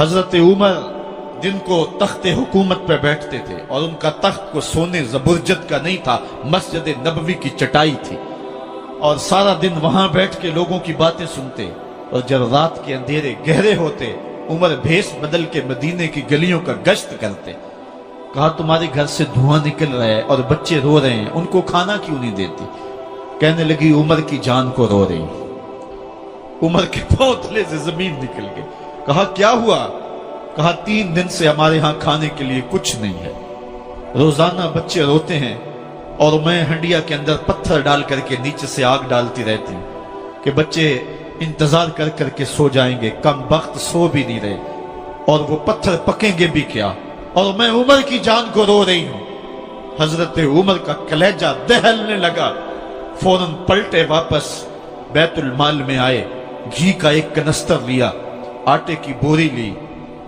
حضرت عمر جن کو تخت حکومت پہ بیٹھتے تھے اور ان کا تخت کو سونے زبرجد کا نہیں تھا، مسجد نبوی کی چٹائی تھی، اور سارا دن وہاں بیٹھ کے لوگوں کی باتیں سنتے، اور جب رات کے اندھیرے گہرے ہوتے عمر بھیس بدل کے مدینے کی گلیوں کا گشت کرتے۔ کہا تمہارے گھر سے دھواں نکل رہا ہے اور بچے رو رہے ہیں، ان کو کھانا کیوں نہیں دیتی؟ کہنے لگی عمر کی جان کو رو رہی۔ عمر کے پاؤں تلے سے زمین نکل گئی۔ کہا کیا ہوا؟ کہا 3 دن سے ہمارے ہاں کھانے کے لیے کچھ نہیں ہے، روزانہ بچے روتے ہیں اور میں ہنڈیا کے اندر پتھر ڈال کر کے نیچے سے آگ ڈالتی رہتی ہوں کہ بچے انتظار کر کر کے سو جائیں گے، کم بخت سو بھی نہیں رہے، اور وہ پتھر پکیں گے بھی کیا، اور میں عمر کی جان کو رو رہی ہوں۔ حضرت عمر کا کلیجہ دہلنے لگا، فوراً پلٹے، واپس بیت المال میں آئے، گھی کا ایک کنستر لیا، آٹے کی بوری لی،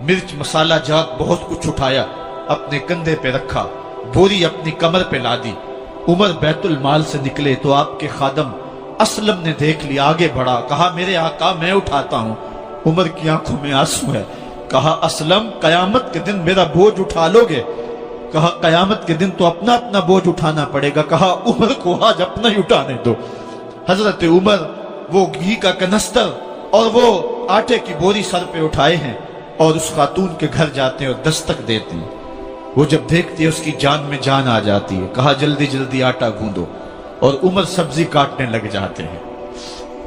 مرچ مسالہ جات بہت کچھ اٹھایا، اپنے کندھے پہ رکھا، بوری اپنی کمر پہ لا دی۔ عمر بیت المال سے نکلے تو آپ کے خادم اسلم نے دیکھ لیا، آگے بڑھا، کہا میرے آقا میں اٹھاتا ہوں۔ عمر کی آنکھوں میں آنسو ہے۔ کہا اسلم قیامت کے دن میرا بوجھ اٹھا لو گے؟ کہا قیامت کے دن تو اپنا اپنا بوجھ اٹھانا پڑے گا۔ کہا عمر کو آج اپنا ہی اٹھانے دو۔ حضرت عمر وہ گھی کا کنستر اور وہ آٹے کی بوری سر پہ اٹھائے ہیں اور اس خاتون کے گھر جاتے ہیں اور دستک دیتے ہیں۔ وہ جب دیکھتی ہے اس کی جان میں جان آ جاتی ہے۔ کہا جلدی جلدی آٹا گوندو، اور عمر سبزی کاٹنے لگ جاتے ہیں۔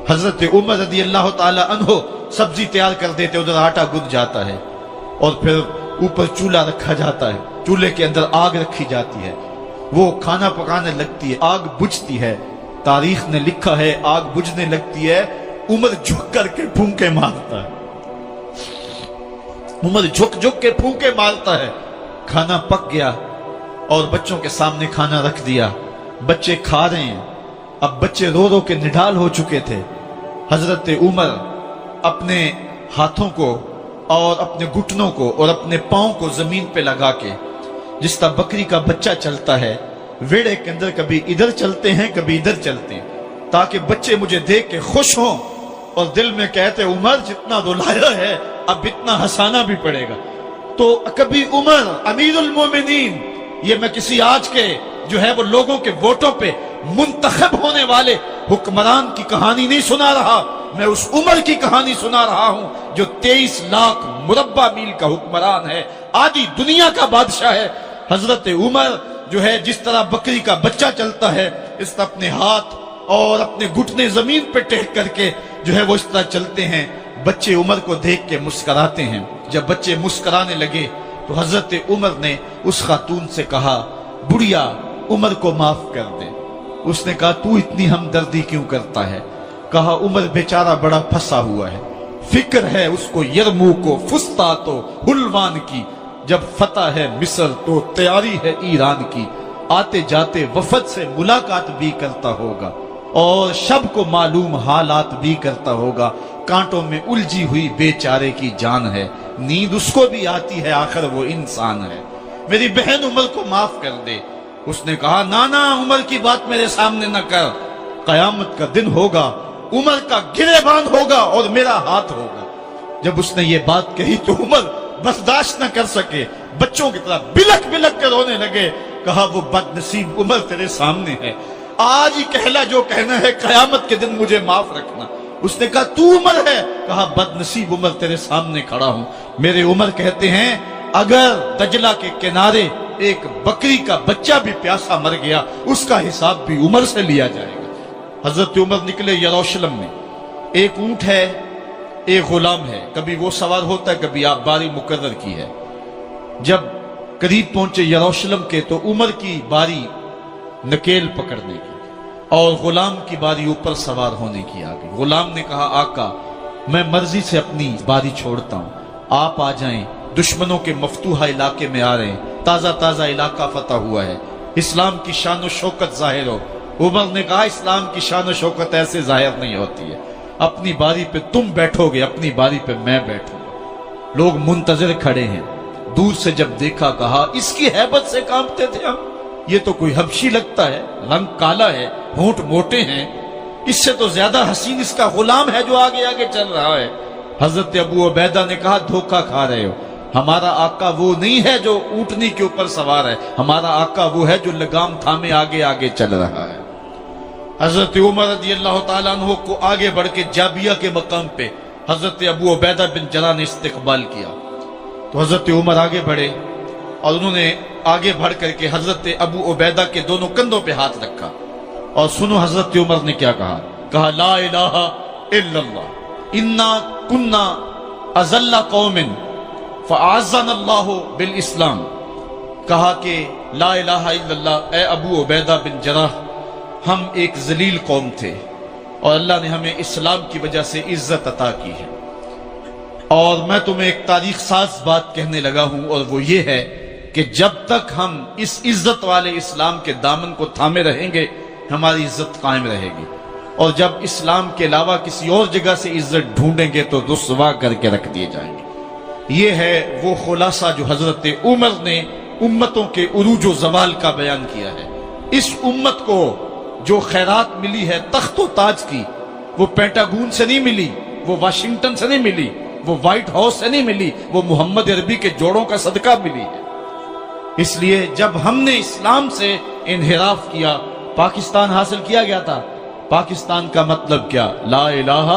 حضرت عمر رضی اللہ تعالی عنہ سبزی تیار کر دیتے، ادھر آٹا گند جاتا ہے، اور پھر اوپر چولہا رکھا جاتا ہے، چولہے کے اندر آگ رکھی جاتی ہے، وہ کھانا پکانے لگتی ہے، آگ بجھتی ہے۔ تاریخ نے لکھا ہے آگ بجھنے لگتی ہے، عمر جھک کر کے پھونکے مارتا ہے، عمر جھک جھک کے پھونکے مارتا ہے۔ کھانا پک گیا اور بچوں کے سامنے کھانا رکھ دیا، بچے کھا رہے ہیں۔ اب بچے رو رو کے نڈال ہو چکے تھے۔ حضرت عمر اپنے ہاتھوں کو اور اپنے گھٹنوں کو اور اپنے پاؤں کو زمین پہ لگا کے، جس طرح بکری کا بچہ چلتا ہے، ویڑے کے اندر کبھی ادھر چلتے ہیں کبھی ادھر چلتے ہیں، تاکہ بچے مجھے دیکھ کے خوش ہوں اور دل میں کہتے عمر جتنا رلایا ہے اب اتنا ہنسانا بھی پڑے گا۔ تو کبھی عمر امیر المومنین، یہ میں کسی آج کے جو ہے وہ لوگوں کے ووٹوں پہ منتخب ہونے والے حکمران کی کہانی نہیں سنا رہا، میں اس عمر کی کہانی سنا رہا ہوں جو 23 لاکھ مربع میل کا حکمران ہے، آدھی دنیا کا بادشاہ ہے۔ حضرت عمر جو ہے جس طرح بکری کا بچہ چلتا ہے، اس طرح اپنے ہاتھ اور اپنے گھٹنے زمین پہ ٹیک کر کے جو ہے وہ اس طرح چلتے ہیں۔ بچے عمر کو دیکھ کے مسکراتے ہیں۔ جب بچے مسکرانے لگے تو حضرت عمر نے اس خاتون سے کہا بڑھیا عمر کو معاف کر دے۔ اس نے کہا تو اتنی ہمدردی کیوں کرتا ہے؟ کہا عمر بیچارہ بڑا پھنسا ہوا ہے، فکر ہے اس کو یرموک و فسطاط و حلوان کی، جب فتح ہے مصر تو تیاری ہے ایران کی، آتے جاتے وفد سے ملاقات بھی کرتا ہوگا اور شب کو معلوم حالات بھی کرتا ہوگا، کانٹوں میں الجھی ہوئی بیچارے کی جان ہے، نیند اس کو بھی آتی ہے، آخر وہ انسان ہے، میری بہن عمر کو معاف کر دے۔ اس نے کہا نانا عمر کی بات میرے سامنے نہ کر، قیامت کا دن ہوگا، عمر کا گریبان ہوگا اور میرا ہاتھ ہوگا۔ جب اس نے یہ بات کہی تو عمر برداشت نہ کر سکے، بچوں کی طرح بلک بلک کے رونے لگے۔ کہا وہ بد نصیب عمر تیرے سامنے ہے، آج ہی کہلا جو کہنا ہے، قیامت کے دن مجھے معاف رکھنا۔ اس نے کہا تو عمر ہے؟ کہا بد نصیب عمر تیرے سامنے کھڑا ہوں۔ میرے عمر کہتے ہیں اگر دجلہ کے کنارے ایک بکری کا بچہ بھی پیاسا مر گیا، اس کا حساب بھی عمر سے لیا جائے گا۔ حضرت عمر نکلے یروشلم میں، ایک اونٹ ہے ایک غلام ہے، کبھی وہ سوار ہوتا ہے کبھی آپ باری مقرر کی ہے۔ جب قریب پہنچے یروشلم کے تو عمر کی باری نکیل پکڑنے کی اور غلام کی باری اوپر سوار ہونے کی آ گئی۔ غلام نے کہا آقا میں مرضی سے اپنی باری چھوڑتا ہوں، آپ آ جائیں، دشمنوں کے مفتوحہ علاقے میں آ رہے ہیں، تازہ تازہ علاقہ فتح ہوا ہے، اسلام کی شان و شوکت ظاہر ہو۔ عمر نے کہا اسلام کی شان و شوکت ایسے ظاہر نہیں ہوتی ہے، اپنی باری پہ تم بیٹھو گے، اپنی باری پہ میں بیٹھوں گا۔ لوگ منتظر کھڑے ہیں، دور سے جب دیکھا کہا اس کی ہیبت سے کانپتے تھے ہم، یہ تو کوئی حبشی لگتا ہے، رنگ کالا ہے، ہونٹ موٹے ہیں، اس سے تو زیادہ حسین اس کا غلام ہے جو آگے آگے چل رہا ہے۔ حضرت ابو عبیدہ نے کہا دھوکہ کھا رہے ہو، ہمارا آقا وہ نہیں ہے جو اونٹنی کے اوپر سوار ہے، ہمارا آقا وہ ہے جو لگام تھامے آگے آگے چل رہا ہے۔ حضرت عمر رضی اللہ تعالیٰ عنہ کو آگے بڑھ کے جابیہ کے مقام پہ حضرت ابو عبیدہ بن جراح نے استقبال کیا، تو حضرت عمر آگے بڑھے اور انہوں نے آگے بڑھ کر کے حضرت ابو عبیدہ کے دونوں کندھوں پہ ہاتھ رکھا، اور سنو حضرت عمر نے کیا کہا، کہا لا الہ الا اللہ انا کنا اذل قوم فاعزنا اللہ بالاسلام، کہا کہ لا الہ الا اللہ، اے ابو عبیدہ بن جراح، ہم ایک ذلیل قوم تھے اور اللہ نے ہمیں اسلام کی وجہ سے عزت عطا کی ہے، اور میں تمہیں ایک تاریخ ساز بات کہنے لگا ہوں، اور وہ یہ ہے کہ جب تک ہم اس عزت والے اسلام کے دامن کو تھامے رہیں گے ہماری عزت قائم رہے گی، اور جب اسلام کے علاوہ کسی اور جگہ سے عزت ڈھونڈیں گے تو رسوا کر کے رکھ دیے جائیں گے۔ یہ ہے وہ خلاصہ جو حضرت عمر نے امتوں کے عروج و زوال کا بیان کیا ہے۔ اس امت کو جو خیرات ملی ہے تخت و تاج کی، وہ پینٹاگون سے نہیں ملی، وہ واشنگٹن سے نہیں ملی، وہ وائٹ ہاؤس سے نہیں ملی، وہ محمد عربی کے جوڑوں کا صدقہ ملی ہے۔ اس لیے جب ہم نے اسلام سے انحراف کیا، پاکستان حاصل کیا گیا تھا، پاکستان کا مطلب کیا؟ لا الہ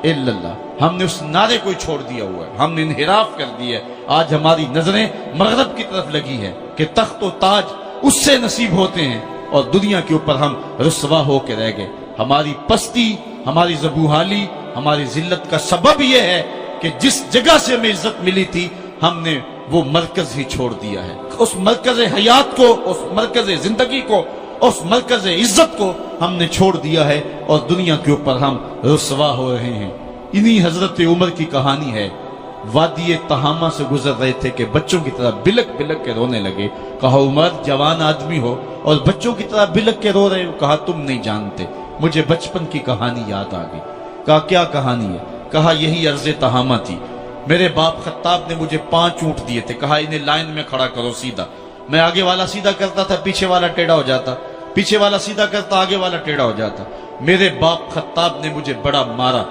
الا اللہ، ہم نے اس نعرے کو چھوڑ دیا ہوا ہے، ہم نے انحراف کر دیا ہے۔ آج ہماری نظریں مغرب کی طرف لگی ہے کہ تخت و تاج اس سے نصیب ہوتے ہیں، اور دنیا کے اوپر ہم رسوا ہو کے رہ گئے۔ ہماری پستی، ہماری زبوحالی، ہماری ذلت کا سبب یہ ہے کہ جس جگہ سے ہمیں عزت ملی تھی ہم نے وہ مرکز ہی چھوڑ دیا ہے۔ اس مرکز حیات کو، اس مرکز زندگی کو، اس مرکز عزت کو ہم نے چھوڑ دیا ہے، اور دنیا کے اوپر ہم رسوا ہو رہے ہیں۔ انہی حضرت عمر کی کہانی ہے، وادی تہامہ سے گزر رہے تھے کہ بچوں کی طرح بلک بلک کے رونے لگے۔ کہا عمر جوان آدمی ہو اور بچوں کی طرح بلک کے رو رہے ہو؟ کہا تم نہیں جانتے، مجھے بچپن کی کہانی یاد آ گئی۔ کہا کیا کہانی ہے؟ کہا یہی عرض تہامہ تھی، میرے باپ خطاب نے مجھے 5 اونٹ دیے تھے، کہا انہیں لائن میں کھڑا کرو سیدھا، میں آگے والا سیدھا کرتا تھا، پیچھے والا ٹیڑھا ہو جاتا، پیچھے والا سیدھا کرتا، آگے والا ٹیڑھا ہو جاتا۔ میرے باپ خطاب نے مجھے بڑا مارا۔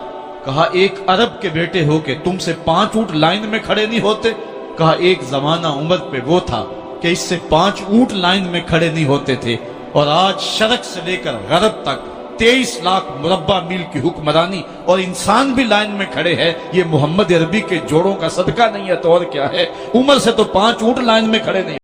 کہا ایک عرب کے بیٹے ہو کہ تم سے 5 اونٹ لائن میں کھڑے نہیں ہوتے؟ کہا ایک زمانہ عمر پہ وہ تھا کہ اس سے 5 اونٹ لائن میں کھڑے نہیں ہوتے تھے، اور آج شرق سے لے کر غرب تک 23 لاکھ مربع میل کی حکمرانی، اور انسان بھی لائن میں کھڑے ہیں۔ یہ محمد عربی کے جوڑوں کا صدقہ نہیں ہے تو اور کیا ہے؟ عمر سے تو 5 اونٹ لائن میں کھڑے نہیں